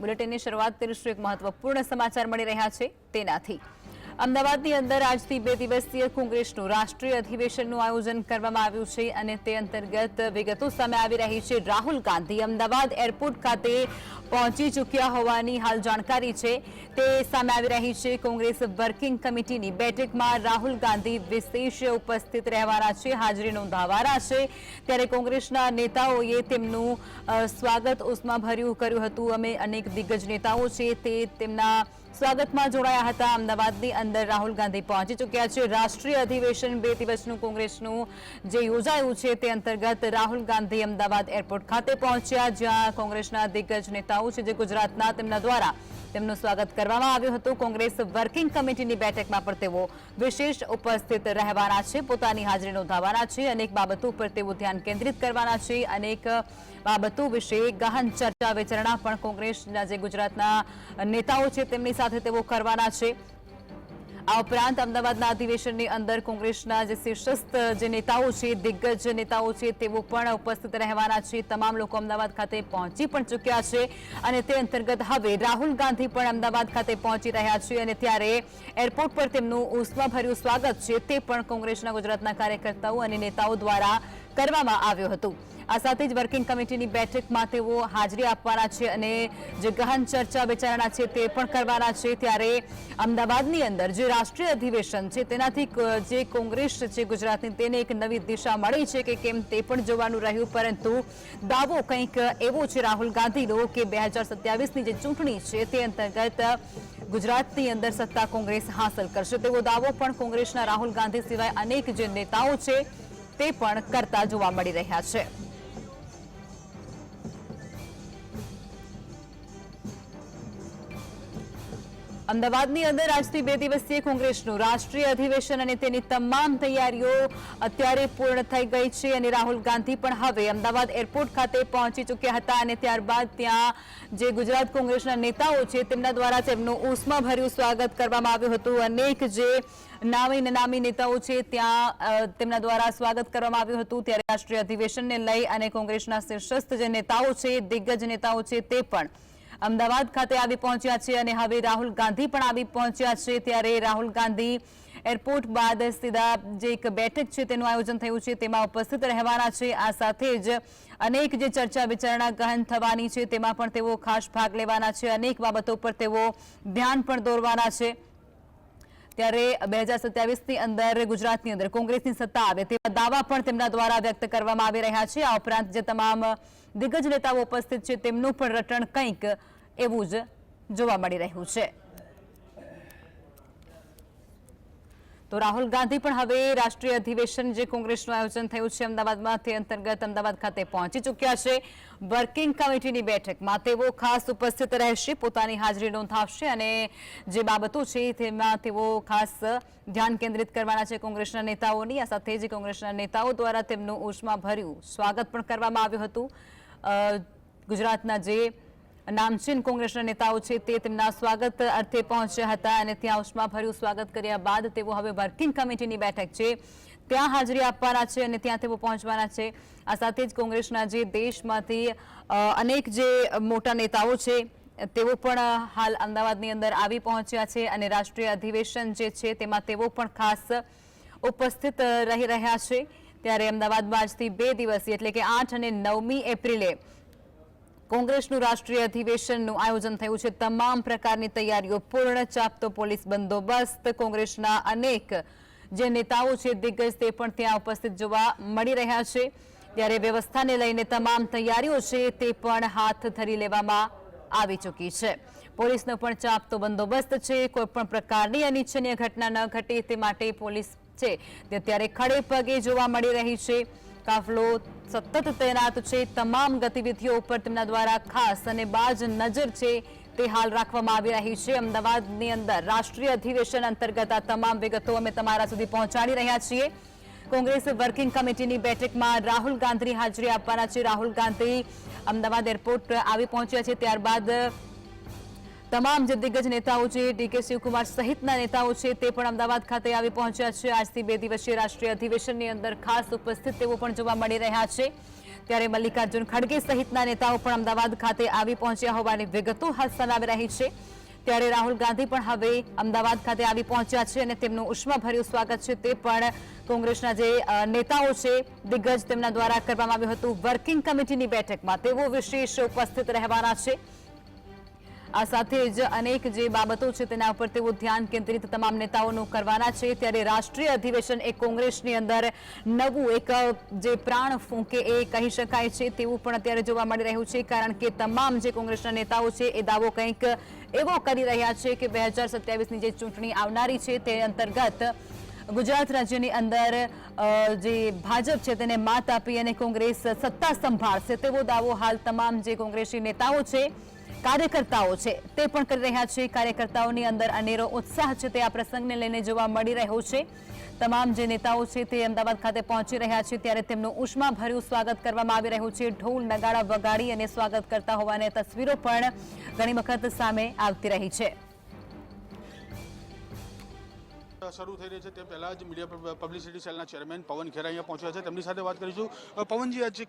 બુલેટિનની શરૂઆત કરીશું એક મહત્વપૂર્ણ સમાચાર મળી રહ્યા છે તેનાથી। અમદાવાદની અંદર આજથી 2 દિવસીય કોંગ્રેસનું રાષ્ટ્રીય અધિવેશનનું આયોજન કરવામાં આવ્યું છે અને તે અંતર્ગત વિગતો સામે આવી રહી છે। રાહુલ ગાંધી અમદાવાદ એરપોર્ટ ખાતે પહોંચી ચૂક્યા હોવાની હાલ જાણકારી છે તે સામે આવી રહી છે। કોંગ્રેસ વર્કિંગ કમિટીની બેઠકમાં રાહુલ ગાંધી વિશેષ ઉપસ્થિત રહેવાના છે, હાજરી નોંધાવવાના છે। ત્યારે કોંગ્રેસના નેતાઓએ તેમનું સ્વાગત ઉષ્માભર્યું કર્યું હતું। અમે અનેક દિગ્ગજ નેતાઓ છે તે તેમના સ્વાગતમાં જોડાયા હતા। અમદાવાદની અંદર રાહુલ ગાંધી પહોંચી ચૂક્યા છે। રાષ્ટ્રીય અધિવેશન 2 દિવસનું કોંગ્રેસનું જે યોજાયું છે તે અંતર્ગત રાહુલ ગાંધી અમદાવાદ એરપોર્ટ ખાતે પહોંચ્યા, જ્યાં કોંગ્રેસના દિગ્ગજ નેતાઓ છે જે ગુજરાતના તેમના દ્વારા તેમનું સ્વાગત કરવામાં આવ્યું હતું। કોંગ્રેસ વર્કિંગ કમિટીની બેઠકમાં પણ તેઓ વિશેષ ઉપસ્થિત રહેવાના છે, પોતાની હાજરી નોંધાવવાના છે, અનેક બાબતો પર તેઓ ધ્યાન કેન્દ્રિત કરવાના છે, અનેક બાબતો વિશે ગહન ચર્ચા વિચારણા પણ કોંગ્રેસના જે ગુજરાતના નેતાઓ છે તેમની સાથે તેઓ કરવાના છે। આ ઉપરાંત અમદાવાદના અધિવેશનની અંદર કોંગ્રેસના જે શીર્ષસ્થ જે નેતાઓ છે, દિગ્ગજ નેતાઓ છે, તેઓ પણ ઉપસ્થિત રહેવાના છે। તમામ લોકો અમદાવાદ ખાતે પહોંચી પણ ચૂક્યા છે અને તે અંતર્ગત હવે રાહુલ ગાંધી પણ અમદાવાદ ખાતે પહોંચી રહ્યા છે અને ત્યારે એરપોર્ટ પર તેમનું ઉષ્માભર્યું સ્વાગત છે તે પણ કોંગ્રેસના ગુજરાતના કાર્યકર્તાઓ અને નેતાઓ દ્વારા કરવામાં આવ્યું હતું। આ સાથે જ વર્કિંગ કમિટીની બેઠકમાં તેઓ હાજરી આપવાના છે અને જે ગહન ચર્ચા વિચારણા છે તે પણ કરવાના છે। ત્યારે અમદાવાદની અંદર જે રાષ્ટ્રીય અધિવેશન છે તેનાથી જે કોંગ્રેસ છે ગુજરાતની તેને એક નવી દિશા મળી છે કે કેમ તે પણ જોવાનું રહ્યું, પરંતુ દાવો કંઈક એવો છે રાહુલ ગાંધીનો કે 2027ની જે ચૂંટણી છે તે અંતર્ગત ગુજરાતની અંદર સત્તા કોંગ્રેસ હાંસલ કરશે તેવો દાવો પણ કોંગ્રેસના રાહુલ ગાંધી સિવાય અનેક જે નેતાઓ છે તે પણ કરતા જોવા મળી રહ્યા છે। અમદાવાદની અંદર આજથી 2 દિવસીય કોંગ્રેસનું રાષ્ટ્રીય અધિવેશન અને તેની તમામ તૈયારીઓ અત્યારે પૂર્ણ થઈ ગઈ છે અને રાહુલ ગાંધી પણ હવે અમદાવાદ એરપોર્ટ ખાતે પહોંચી ચૂક્યા હતા અને ત્યારબાદ ત્યાં જે ગુજરાત કોંગ્રેસના નેતાઓ છે તેમના દ્વારા તેમનું ઉષ્માભર્યું સ્વાગત કરવામાં આવ્યું હતું। અનેક જે નામી નેતાઓ છે ત્યાં તેમના દ્વારા સ્વાગત કરવામાં આવ્યું હતું। ત્યારે રાષ્ટ્રીય અધિવેશનને લઈ અને કોંગ્રેસના શીર્ષસ્થ જે નેતાઓ છે, દિગ્ગજ નેતાઓ છે તે પણ અમદાવાદ ખાતે આવી પહોંચ્યા છે અને હવે રાહુલ ગાંધી પણ આવી પહોંચ્યા છે। ત્યારે રાહુલ ગાંધી એરપોર્ટ બાદ સીધા જે એક બેઠક છે તેનું આયોજન થયું છે તેમાં ઉપસ્થિત રહેવાના છે। આ સાથે જ અનેક જે ચર્ચા વિચારણા ગહન થવાની છે તેમાં પણ તેઓ ખાસ ભાગ લેવાના છે, અનેક બાબતો પર તેઓ ધ્યાન પણ દોરવાના છે। ત્યારે 2027ની અંદર ગુજરાતની અંદર કોંગ્રેસની સત્તા આવે તેવા દાવા પણ તેમના દ્વારા વ્યક્ત કરવામાં આવી રહ્યા છે। આ ઉપરાંત જે તમામ દિગ્ગજ નેતાઓ ઉપસ્થિત છે તેમનું પણ રટણ કંઈક એવું જ જોવા મળી રહ્યું છે। તો રાહુલ ગાંધી પણ હવે રાષ્ટ્રીય અધિવેશન જે કોંગ્રેસનું આયોજન થયું છે અમદાવાદમાં તે અંતર્ગત અમદાવાદ ખાતે પહોંચી ચૂક્યા છે। વર્કિંગ કમિટીની બેઠકમાં તેઓ ખાસ ઉપસ્થિત રહેશે, પોતાની હાજરી નોંધાવશે અને જે બાબતો છે તેમાં તેઓ ખાસ ધ્યાન કેન્દ્રિત કરવાના છે કોંગ્રેસના નેતાઓની। આ સાથે જ કોંગ્રેસના નેતાઓ દ્વારા તેમનું ઉષ્માભર્યું સ્વાગત પણ કરવામાં આવ્યું હતું। ગુજરાતના જે નામચીન કોંગ્રેસના નેતાઓ છે તે તેમના સ્વાગત અર્થે પહોંચ્યા હતા અને ત્યાં ઉષ્માભર્યું સ્વાગત કર્યા બાદ તેઓ હવે વર્કિંગ કમિટીની બેઠક છે ત્યાં હાજરી આપવાના છે અને ત્યાં તેઓ પહોંચવાના છે। આ સાથે જ કોંગ્રેસના જે દેશમાંથી અનેક જે મોટા નેતાઓ છે તેઓ પણ હાલ અમદાવાદની અંદર આવી પહોંચ્યા છે અને રાષ્ટ્રીય અધિવેશન જે છે તેમાં તેઓ પણ ખાસ ઉપસ્થિત રહી રહ્યા છે। ત્યારે અમદાવાદમાં આજથી 2 દિવસીય એટલે કે 8 અને 9મી એપ્રિલે કોંગ્રેસનું રાષ્ટ્રીય અધિવેશનનું આયોજન થયું છે। તમામ પ્રકારની તૈયારીઓ પૂર્ણ, ચાપતો પોલીસ બંદોબસ્ત, કોંગ્રેસના અનેક જે નેતાઓ છે દિગ્ગજ તે પણ ત્યાં ઉપસ્થિત જોવા મળી રહ્યા છે। ત્યારે વ્યવસ્થાને લઈને તમામ તૈયારીઓ છે તે પણ હાથ ધરી લેવામાં આવી ચૂકી છે। પોલીસનો પણ ચાપતો બંદોબસ્ત છે, કોઈ પણ પ્રકારની અનિચ્છનીય ઘટના ન ઘટે તે માટે પોલીસ છે તે અત્યારે ખડે પગે જોવા મળી રહી છે। કાફલો સતત તૈનાત છે, તમામ ગતિવિધિઓ ઉપર તેમના દ્વારા ખાસ અને બાજ નજર છે તે હાલ રાખવામાં આવી રહી છે। અમદાવાદની અંદર રાષ્ટ્રીય અધિવેશન અંતર્ગત આ તમામ વિગતો અમે તમારા સુધી પહોંચાડી રહ્યા છીએ। કોંગ્રેસ વર્કિંગ કમિટીની બેઠકમાં રાહુલ ગાંધી હાજરી આપવાના છે। રાહુલ ગાંધી અમદાવાદ એરપોર્ટ આવી પહોંચ્યા છે, ત્યારબાદ તમામ જે દિગ્ગજ નેતાઓ છે, ડીકે શિવકુમાર સહિતના નેતાઓ છે તે પણ અમદાવાદ ખાતે આવી પહોંચ્યા છે। આજથી 2 દિવસીય રાષ્ટ્રીય અધિવેશનની અંદર ખાસ ઉપસ્થિત તેઓ પણ જોવા મળી રહ્યા છે। ત્યારે મલ્લિકાર્જુન ખડગે સહિતના નેતાઓ પણ અમદાવાદ ખાતે આવી પહોંચ્યા હોવાની વિગતો હાલ સામે આવી રહી છે। ત્યારે રાહુલ ગાંધી પણ હવે અમદાવાદ ખાતે આવી પહોંચ્યા છે અને તેમનું ઉષ્માભર્યું સ્વાગત છે તે પણ કોંગ્રેસના જે નેતાઓ છે દિગ્ગજ તેમના દ્વારા કરવામાં આવ્યું હતું। વર્કિંગ કમિટીની બેઠકમાં તેઓ વિશેષ ઉપસ્થિત રહેવાના છે। આ સાથે જ અનેક જે બાબતો છે તેના ઉપર તેઓ ધ્યાન કેન્દ્રિત તમામ નેતાઓનું કરવાના છે। ત્યારે રાષ્ટ્રીય અધિવેશન એ કોંગ્રેસની અંદર નવું એક જે પ્રાણ ફૂંકે એ કહી શકાય છે તેવું પણ અત્યારે જોવા મળી રહ્યું છે, કારણ કે તમામ જે કોંગ્રેસના નેતાઓ છે એ દાવો કંઈક એવો કરી રહ્યા છે કે 2027ની જે ચૂંટણી આવનારી છે તે અંતર્ગત ગુજરાત રાજ્યની અંદર જે ભાજપ છે તેને માત આપી અને કોંગ્રેસ સત્તા સંભાળશે તેવો દાવો હાલ તમામ જે કોંગ્રેસી નેતાઓ છે, કાર્યકર્તાઓ છે તે પણ કરી રહ્યા છે। કાર્યકર્તાઓની અંદર અનેરો ઉત્સાહ છે તે આ પ્રસંગને લઈને જોવા મળી રહ્યો છે। તમામ જે નેતાઓ છે તે અમદાવાદ ખાતે પહોંચી રહ્યા છે ત્યારે તેમનું ઉષ્માભર્યું સ્વાગત કરવામાં આવી રહ્યું છે। ઢોલ નગાડા વગાડી અને સ્વાગત કરતા હોવાની તસવીરો પણ ઘણી વખત સામે આવતી રહી છે। શરૂ થઈ રહી છે તે પહેલા જ મીડિયા પબ્લિસિટી સેલના चेयरमैन पवन खेरा यहाँ पहुंचे हैं। તેમની સાથે વાત કરીશું। पवन जी, आज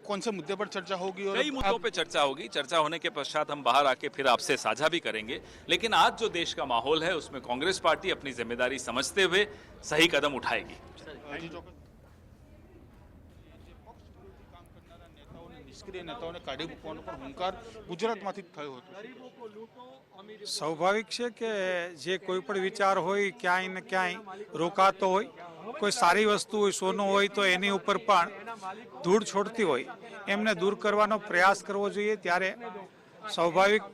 कौन से मुद्दे पर चर्चा होगी? और कई मुद्दों पे चर्चा होगी। चर्चा होने के पश्चात हम बाहर आके फिर आपसे साझा भी करेंगे, लेकिन आज जो देश का माहौल है उसमें कांग्रेस पार्टी अपनी जिम्मेदारी समझते हुए सही कदम उठाएगी। નિષ્ક્રિય નેતાઓને કાઢી મૂકવાનો પણ હુંકાર ગુજરાતમાંથી જ થયો હતો। સ્વાભાવિક છે કે જે કોઈ પણ વિચાર હોય ક્યાંય ને ક્યાંય રોકાતો હોય, કોઈ સારી વસ્તુ હોય, સોનું હોય તો એની ઉપર પણ ધૂળ છોડતી હોય, એમને દૂર કરવાનો પ્રયાસ કરવો જોઈએ। ત્યારે સ્વાભાવિક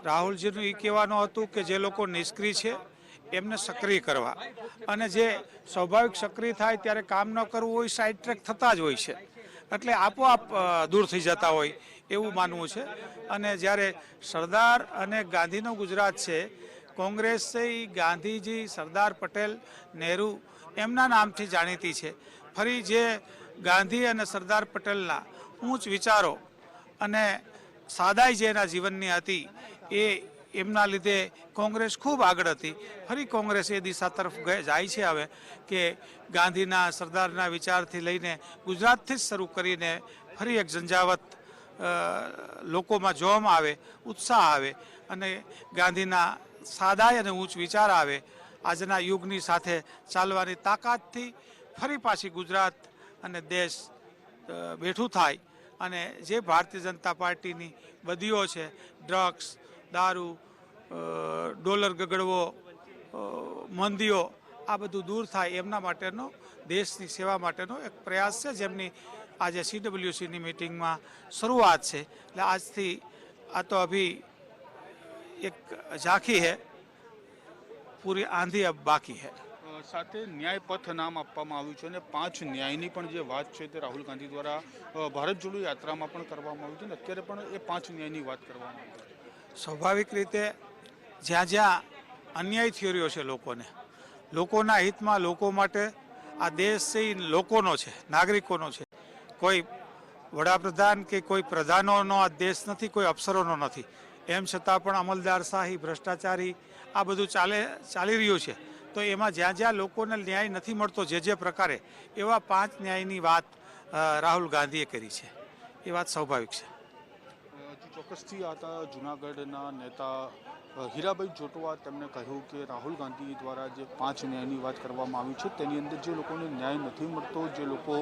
રાહુલજીનું એ કહેવાનું હતું કે જે લોકો નિષ્ક્રિય છે એમને સક્રિય કરવા, અને જે સ્વાભાવિક સક્રિય થાય ત્યારે કામ ન કરવું હોય સાઇડ ટ્રેક થતા જ હોય છે, એટલે આપોઆપ દૂર થઈ જતા હોય એવું માનવું છે। અને જ્યારે સરદાર અને ગાંધીનો ગુજરાત છે, કોંગ્રેસ ગાંધીજી, સરદાર પટેલ, નહેરુ એમના નામથી જાણીતી છે। ફરી જે ગાંધી અને સરદાર પટેલના ઊંચ વિચારો અને સાદાઈ જે એના જીવનની હતી એ એમના લીધે કોંગ્રેસ ખૂબ આગળ હતી। ફરી કોંગ્રેસ એ દિશા તરફ જાય છે હવે કે ગાંધીના, સરદારના વિચારથી લઈને ગુજરાતથી જ શરૂ કરીને ફરી એક ઝંઝાવત લોકોમાં જોવામાં આવે, ઉત્સાહ આવે અને ગાંધીના સાદાઈ અને ઉચ્ચ વિચાર આવે। આજના યુગની સાથે ચાલવાની તાકાતથી ફરી પાછી ગુજરાત અને દેશ બેઠું થાય અને જે ભારતીય જનતા પાર્ટીની બદીઓ છે, ડ્રગ્સ, દારૂ, ડોલર ગગડવો, મંદીઓ, આ બધું દૂર થાય એમના માટેનો, દેશની સેવા માટેનો એક પ્રયાસ છે, જેમની આજે CWCની મીટિંગમાં શરૂઆત છે। એટલે આજથી આ તો અભી એક ઝાંખી है, પૂરી આંધી અબ બાકી है। સાથે ન્યાય પથ નામ આપવામાં આવ્યું છે અને 5 ન્યાયની પણ જે વાત છે તે રાહુલ ગાંધી દ્વારા ભારત જોડો યાત્રામાં પણ કરવામાં આવી છે અને અત્યારે પણ એ 5 ન્યાયની વાત કરવામાં આવી છે। સ્વાભાવિક રીતે જ્યાં જ્યાં અન્યાય થઈ રહ્યો છે લોકોના હિતમાં, લોકો માટે આ દેશ છે એ લોકોનો છે, નાગરિકોનો છે। કોઈ વડાપ્રધાન કે કોઈ પ્રધાનોનો આ દેશ નથી, કોઈ અફસરોનો નથી। એમ છતાં પણ અમલદારશાહી, ભ્રષ્ટાચારી આ બધું ચાલી રહ્યું છે। તો એમાં જ્યાં જ્યાં લોકોને ન્યાય નથી મળતો જે પ્રકારે, એવા 5 ન્યાયની વાત રાહુલ ગાંધીએ કરી છે, એ વાત સ્વાભાવિક છે। ચોક્કસથી હતા જૂનાગઢના નેતા હીરાભાઈ જોટવા। તેમણે કહ્યું કે રાહુલ ગાંધી દ્વારા જે 5 ન્યાયની વાત કરવામાં આવી છે તેની અંદર જે લોકોને ન્યાય નથી મળતો, જે લોકો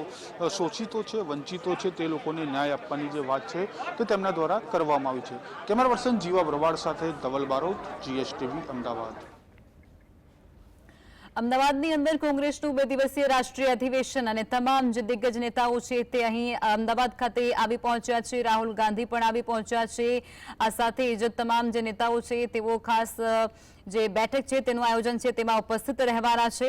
શોષિતો છે, વંચિતો છે, તે લોકોને ન્યાય આપવાની જે વાત છે તે તેમના દ્વારા કરવામાં આવી છે। કેમેરા પર્સન જીવા બ્રવાડ સાથે ધવલ બારોટ, GSTV, અમદાવાદ। અમદાવાદની અંદર કોંગ્રેસનું 2 દિવસીય રાષ્ટ્રીય અધિવેશન અને તમામ જે દિગ્ગજ નેતાઓ છે તે અહીં અમદાવાદ ખાતે આવી પહોંચ્યા છે। રાહુલ ગાંધી પણ આવી પહોંચ્યા છે। આ સાથે જ તમામ જે નેતાઓ છે તેઓ ખાસ જે બેઠક છે તેનું આયોજન છે તેમાં ઉપસ્થિત રહેવાના છે।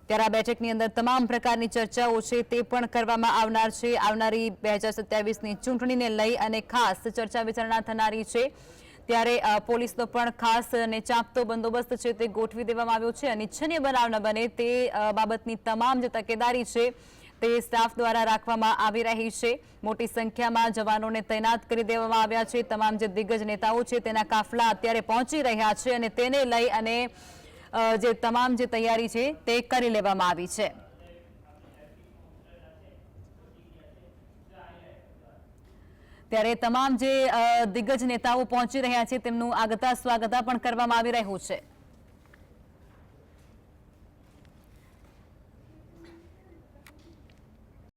ત્યારે આ બેઠકની અંદર તમામ પ્રકારની ચર્ચાઓ છે તે પણ કરવામાં આવનાર છે। આવનારી 2027ની ચૂંટણીને લઈ અને ખાસ ચર્ચા વિચારણા થનારી છે। ત્યારે પોલીસનો પણ ખાસ અને ચાંપતો બંદોબસ્ત છે તે ગોઠવી દેવામાં આવ્યો છે। અનિચ્છનીય બનાવ ન બને તે બાબતની તમામ જે તકેદારી છે તે સ્ટાફ દ્વારા રાખવામાં આવી રહી છે। મોટી સંખ્યામાં જવાનોને તૈનાત કરી દેવામાં આવ્યા છે। તમામ જે દિગ્ગજ નેતાઓ છે તેના કાફલા અત્યારે પહોંચી રહ્યા છે અને તેને લઈ અને જે તમામ જે તૈયારી છે તે કરી લેવામાં આવી છે। ત્યારે તમામ જે દિગ્ગજ નેતાઓ પહોંચી રહ્યા છે તેમનું આગતા સ્વાગતા પણ કરવામાં આવી રહ્યું છે।